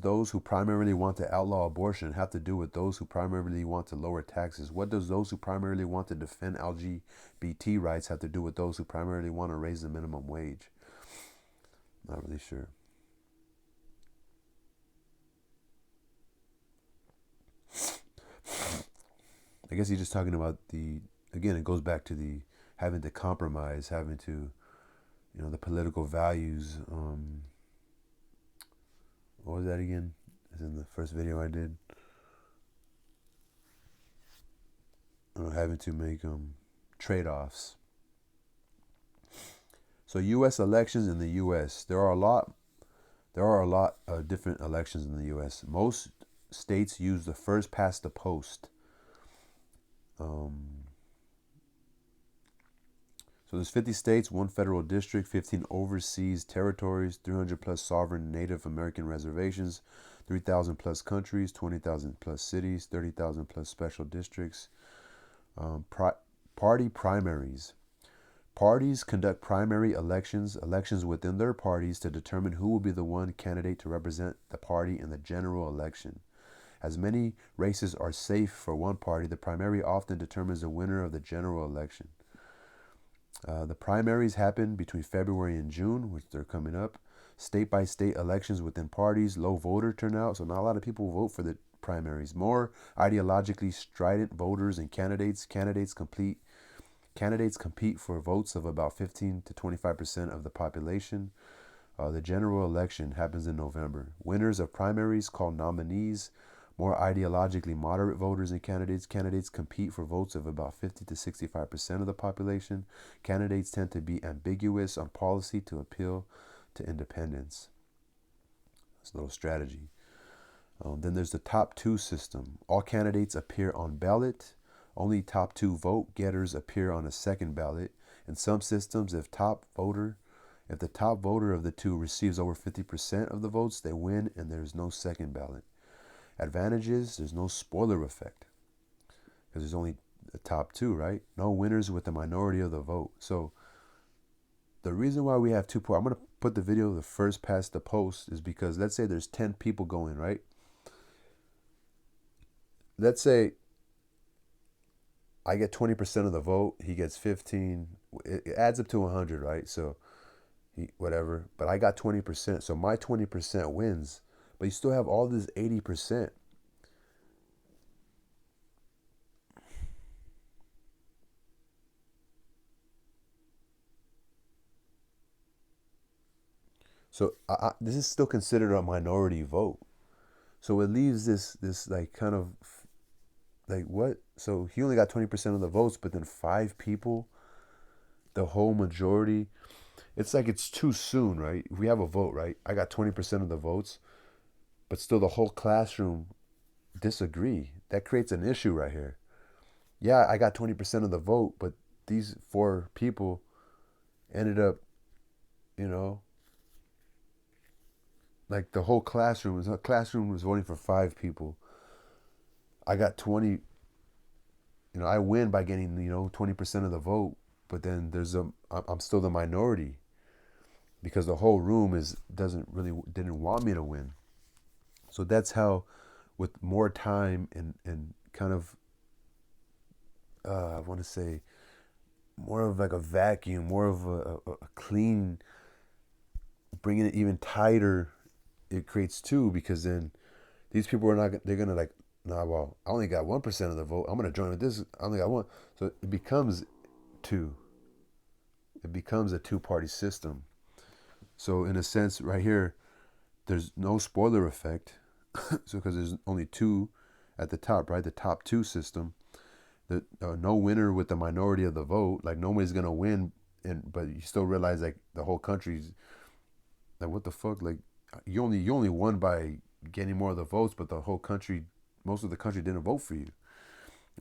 those who primarily want to outlaw abortion have to do with those who primarily want to lower taxes? What does those who primarily want to defend LGBT rights have to do with those who primarily want to raise the minimum wage? Not really sure. I guess he's just talking about again, it goes back to the having to compromise, having to, the political values. What was that again? It's in the first video I did. Having to make trade-offs. So U.S. elections in the U.S. There are a lot of different elections in the U.S. Most states use the first past the post. So there's 50 states, 1 federal district, 15 overseas territories, 300 plus sovereign Native American reservations, 3,000 plus countries, 20,000 plus cities, 30,000 plus special districts. Party primaries. Parties conduct primary elections within their parties to determine who will be the one candidate to represent the party in the general election. As many races are safe for one party, the primary often determines the winner of the general election. The primaries happen between February and June, which they're coming up. State-by-state elections within parties, low voter turnout, so not a lot of people vote for the primaries. More ideologically strident voters and candidates compete for votes of about 15 to 25% of the population. The general election happens in November. Winners of primaries, called nominees, more ideologically moderate voters and candidates compete for votes of about 50 to 65% of the population. Candidates tend to be ambiguous on policy to appeal to independents. That's a little strategy. Then there's the top two system. All candidates appear on ballot. Only top two vote getters appear on a second ballot. In some systems, if the top voter of the two receives over 50% of the votes, they win and there's no second ballot. Advantages, there's no spoiler effect because there's only the top two, right? No winners with the minority of the vote. So the reason why we have 2 parties, I'm going to put the video the first past the post, is because let's say there's 10 people going, right? Let's say I get 20% of the vote, he gets 15, it adds up to 100, right? So whatever, but I got 20%, so my 20% wins, but you still have all this 80%. So this is still considered a minority vote. So it leaves this like kind of like what? So he only got 20% of the votes, but then 5 people, the whole majority. It's like it's too soon, right? If we have a vote, right? I got 20% of the votes, but still the whole classroom disagree. That creates an issue right here. Yeah, I got 20% of the vote, but these 4 people ended up, like the whole classroom was voting for 5 people. I got 20. I win by getting 20% of the vote, but then I'm still the minority because the whole room didn't want me to win. So that's how, with more time and kind of I want to say more of like a vacuum, more of a clean, bringing it even tighter. It creates two, because then these people are not. They're gonna like, nah. Well, I only got 1% of the vote. I'm gonna join with this. I only got one. So it becomes two. It becomes a two-party system. So in a sense, right here, there's no spoiler effect. So because there's only two at the top, right? The top two system. No winner with the minority of the vote. Like nobody's gonna win, but you still realize like the whole country's like, what the fuck? Like you only won by getting more of the votes, but the whole country, most of the country didn't vote for you.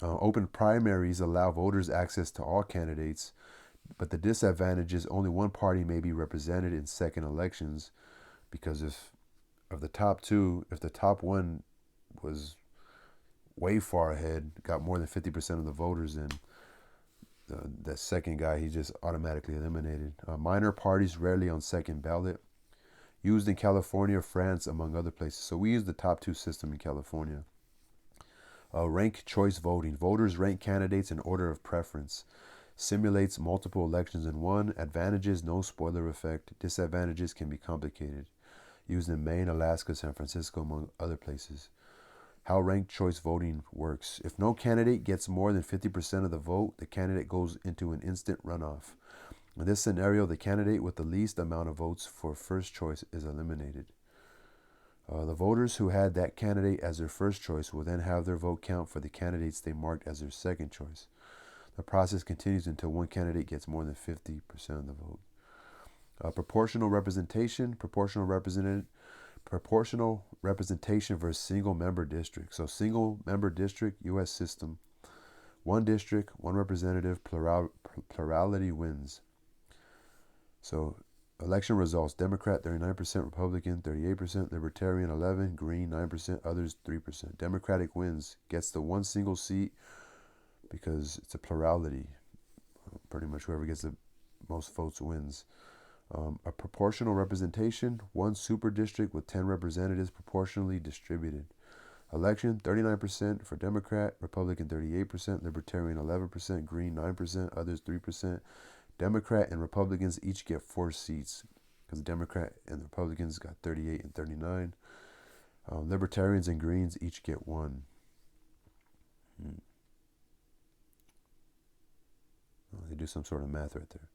Open primaries allow voters access to all candidates, but the disadvantage is only one party may be represented in second elections, because if of the top two, if the top one was way far ahead, got more than 50% of the voters, then that second guy, he just automatically eliminated. Minor parties rarely on second ballot. Used in California, France, among other places. So we use the top two system in California. Rank choice voting. Voters rank candidates in order of preference. Simulates multiple elections in one. Advantages, no spoiler effect. Disadvantages can be complicated. Used in Maine, Alaska, San Francisco, among other places. How ranked choice voting works. If no candidate gets more than 50% of the vote, the candidate goes into an instant runoff. In this scenario, the candidate with the least amount of votes for first choice is eliminated. The voters who had that candidate as their first choice will then have their vote count for the candidates they marked as their second choice. The process continues until one candidate gets more than 50% of the vote. Proportional representation. Proportional representation versus single member district. So single member district, U.S. system. One district, one representative, plurality wins. So election results: Democrat 39%, Republican 38%, Libertarian 11%, Green 9%, others 3%. Democratic wins, gets the one single seat because it's a plurality. Pretty much whoever gets the most votes wins. A proportional representation: one super district with 10 representatives proportionally distributed. Election: 39% for Democrat, Republican 38%, Libertarian 11%, Green 9%, others 3%. Democrat and Republicans each get 4 seats, because the Democrat and the Republicans got 38 and 39. Libertarians and Greens each get 1. They do some sort of math right there.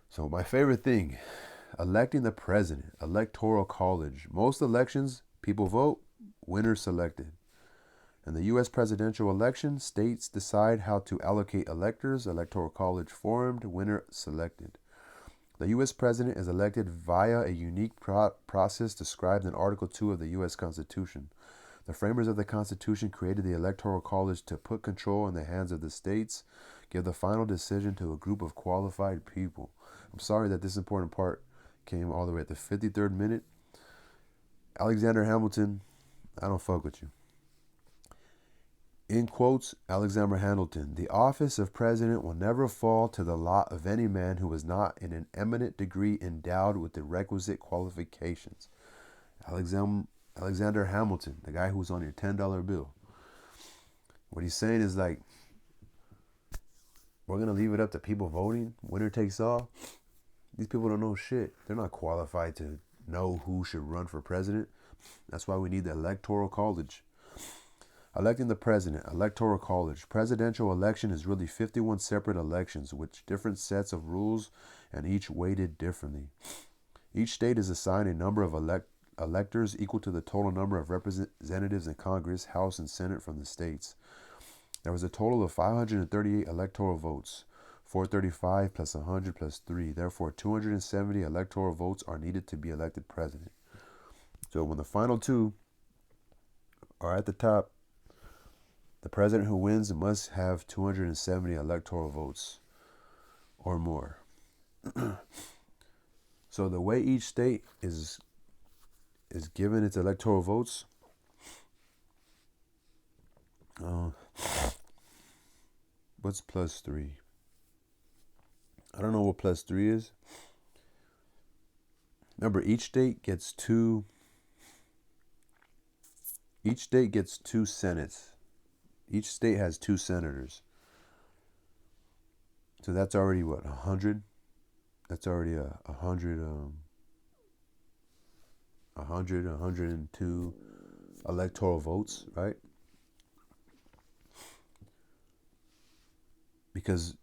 So my favorite thing, electing the president, Electoral College. Most elections, people vote, winner selected. In the U.S. presidential election, states decide how to allocate electors. Electoral College formed, winner selected. The U.S. president is elected via a unique process described in Article 2 of the U.S. Constitution. The framers of the Constitution created the Electoral College to put control in the hands of the states, give the final decision to a group of qualified people. I'm sorry that this important part came all the way at the 53rd minute. Alexander Hamilton, I don't fuck with you. In quotes, Alexander Hamilton: the office of president will never fall to the lot of any man who is not in an eminent degree endowed with the requisite qualifications. Alexander Hamilton, the guy who's on your $10 bill. What he's saying is like, we're going to leave it up to people voting. Winner takes all. These people don't know shit. They're not qualified to know who should run for president. That's why we need the Electoral College. Electing the president, Electoral College. Presidential election is really 51 separate elections with different sets of rules and each weighted differently. Each state is assigned a number of electors equal to the total number of representatives in Congress, House, and Senate from the states. There was a total of 538 electoral votes, 435 plus 100 plus 3. Therefore, 270 electoral votes are needed to be elected president. So when the final two are at the top, the president who wins must have 270 electoral votes or more. So the way each state is given its electoral votes, what's plus 3? I don't know what plus 3 is. Remember, each state gets two senates. Each state has 2 senators. So that's already what, 100? That's already a hundred, 102 electoral votes, right? Because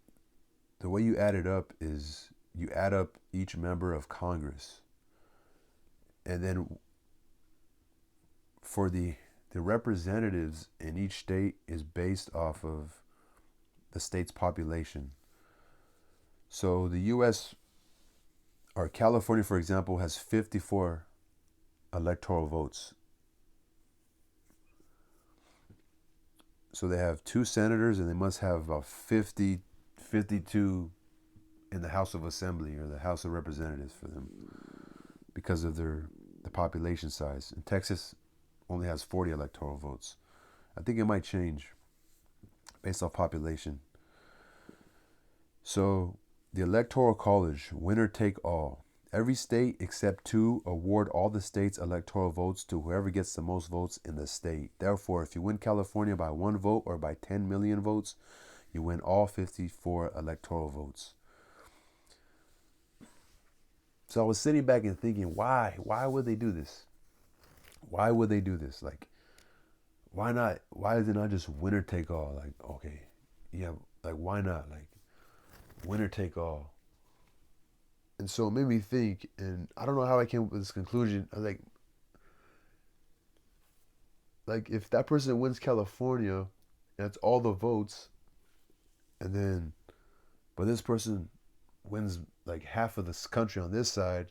the way you add it up is you add up each member of Congress, and then for the representatives in each state is based off of the state's population. So the U.S. or California, for example, has 54 electoral votes. So they have 2 senators, and they must have about 50, 52 in the House of Assembly or the House of Representatives for them because of the population size. And Texas only has 40 electoral votes. I think it might change based off population. So the Electoral College, winner take all. Every state except 2 award all the state's electoral votes to whoever gets the most votes in the state. Therefore, if you win California by 1 vote or by 10 million votes, you win all 54 electoral votes. So I was sitting back and thinking, why? Why would they do this? Why would they do this? Like, why not? Why is it not just winner take all? Like, okay, yeah, like why not? Like, winner take all. And so it made me think, and I don't know how I came up with this conclusion. I was like if that person wins California, that's all the votes, and then, but this person wins like half of this country on this side,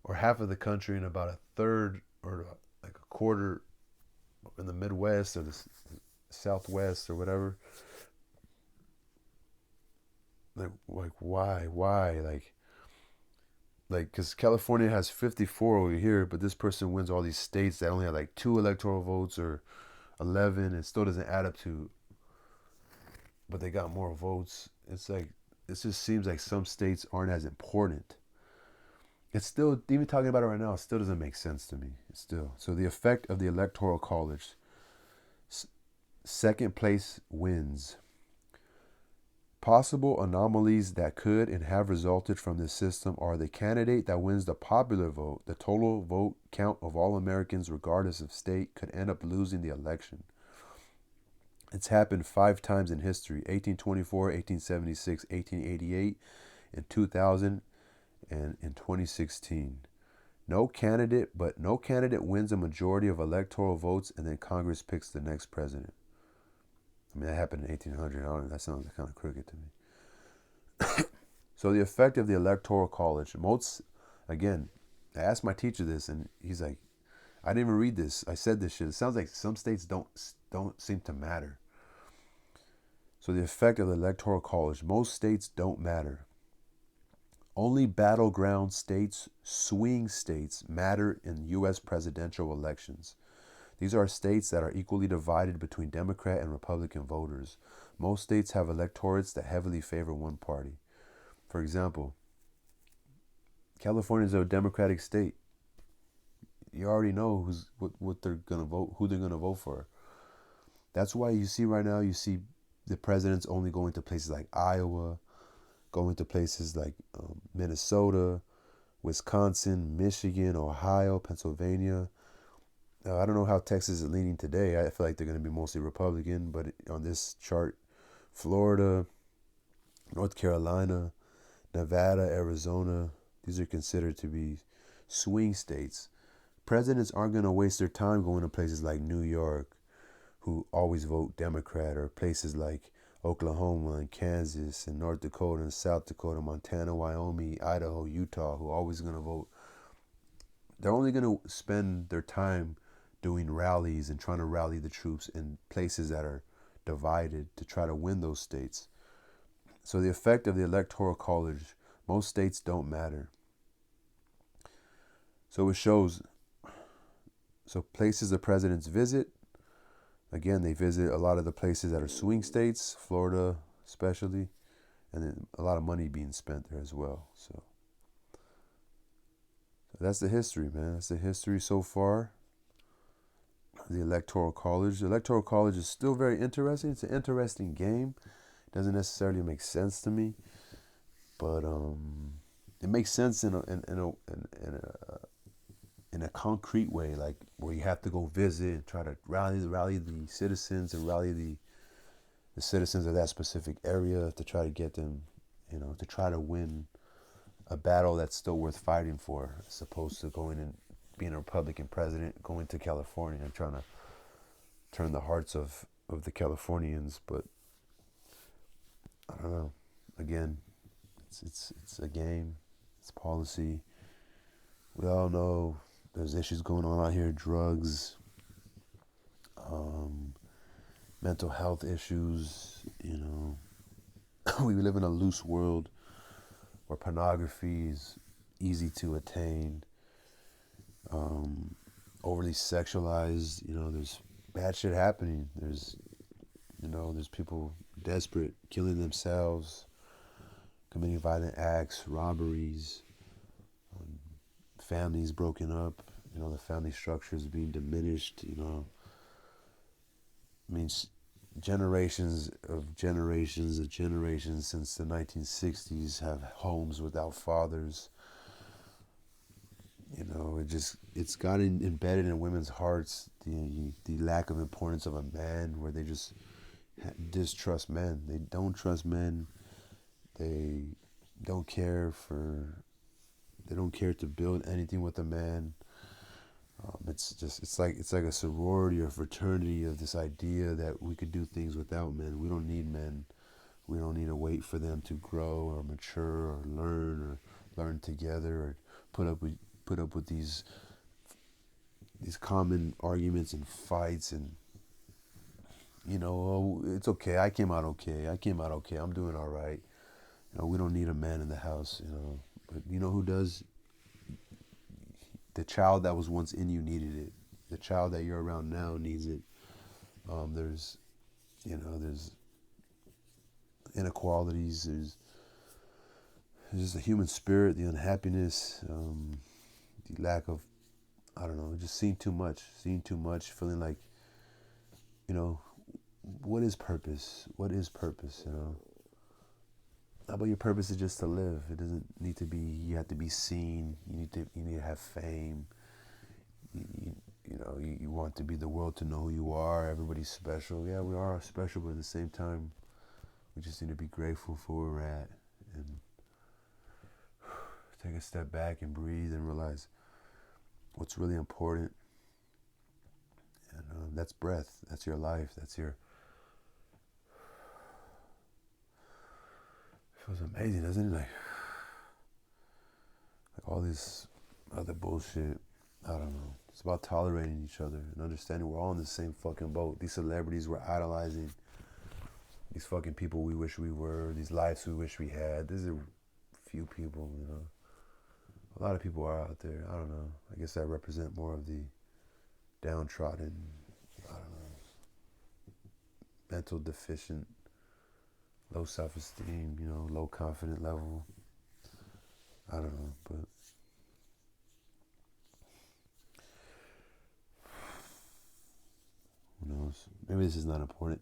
or half of the country and about a third or like a quarter in the Midwest or the Southwest or whatever. Like why because California has 54 over here, but this person wins all these states that only have like 2 electoral votes or 11. It still doesn't add up to, but they got more votes. It's like, it just seems like some states aren't as important. It's still, even talking about it right now, it still doesn't make sense to me. So the effect of the Electoral College. Second place wins. Possible anomalies that could and have resulted from this system are the candidate that wins the popular vote, the total vote count of all Americans regardless of state, could end up losing the election. It's happened 5 times in history: 1824, 1876, 1888, in 2000, and in 2016. No candidate wins a majority of electoral votes, and then Congress picks the next president. I mean, that happened in 1800. That sounds kind of crooked to me. So the effect of the Electoral College. Again, I asked my teacher this, and he's like, I didn't even read this. I said this shit. It sounds like some states don't seem to matter. So the effect of the Electoral College. Most states don't matter. Only battleground states, swing states, matter in U.S. presidential elections. These are states that are equally divided between Democrat and Republican voters. Most states have electorates that heavily favor one party. For example, California is a Democratic state. You already know what they're gonna vote, who they're gonna vote for. That's why you see right now, the presidents only going to places like Iowa, going to places like Minnesota, Wisconsin, Michigan, Ohio, Pennsylvania. I don't know how Texas is leaning today. I feel like they're going to be mostly Republican, but on this chart, Florida, North Carolina, Nevada, Arizona, these are considered to be swing states. Presidents aren't going to waste their time going to places like New York, who always vote Democrat, or places like Oklahoma and Kansas and North Dakota and South Dakota, Montana, Wyoming, Idaho, Utah, who are always going to vote. They're only going to spend their time doing rallies and trying to rally the troops in places that are divided to try to win those states. So the effect of the Electoral College, most states don't matter. So it shows, so places the presidents visit, again, they visit a lot of the places that are swing states, Florida especially, and then a lot of money being spent there as well. So that's the history, man. That's the history so far. The Electoral College. The Electoral College is still very interesting. It's an interesting game. It doesn't necessarily make sense to me. But it makes sense in a concrete way, like where you have to go visit and try to rally the citizens and rally the citizens of that specific area to try to get them, to try to win a battle that's still worth fighting for, as opposed to going and being a Republican president, going to California and trying to turn the hearts of the Californians. But I don't know. Again, it's a game. It's policy. We all know there's issues going on out here: drugs, um, mental health issues. We live in a loose world where pornography is easy to attain, overly sexualized. There's bad shit happening. There's people desperate, killing themselves, committing violent acts, robberies, families broken up. The family structure is being diminished. I mean, generations since the 1960s have homes without fathers. It's gotten embedded in women's hearts, the lack of importance of a man, where they just distrust men. They don't trust men. They don't care to build anything with a man. It's like a sorority or fraternity of this idea that we could do things without men. We don't need men. We don't need to wait for them to grow or mature or learn together, or put up with these common arguments and fights. And it's okay. I came out okay. I'm doing all right. We don't need a man in the house. But who does? The child that was once in you needed it. The child that you're around now needs it. There's inequalities. There's just the human spirit, the unhappiness, the lack of, I don't know, just seeing too much, feeling like, what is purpose? How about your purpose is just to live? It doesn't need to be, you have to be seen. You need to have fame. You want to be the world to know who you are. Everybody's special. Yeah, we are special, but at the same time, we just need to be grateful for where we're at and take a step back and breathe and realize what's really important. And that's breath. That's your life. Feels amazing, doesn't it? Like all this other bullshit. I don't know. It's about tolerating each other and understanding we're all in the same fucking boat. These celebrities we're idolizing, these fucking people we wish we were, these lives we wish we had. These are few people, A lot of people are out there. I don't know. I guess I represent more of the downtrodden, I don't know, mental deficient, low self-esteem, low confident level. I don't know, but who knows? Maybe this is not important.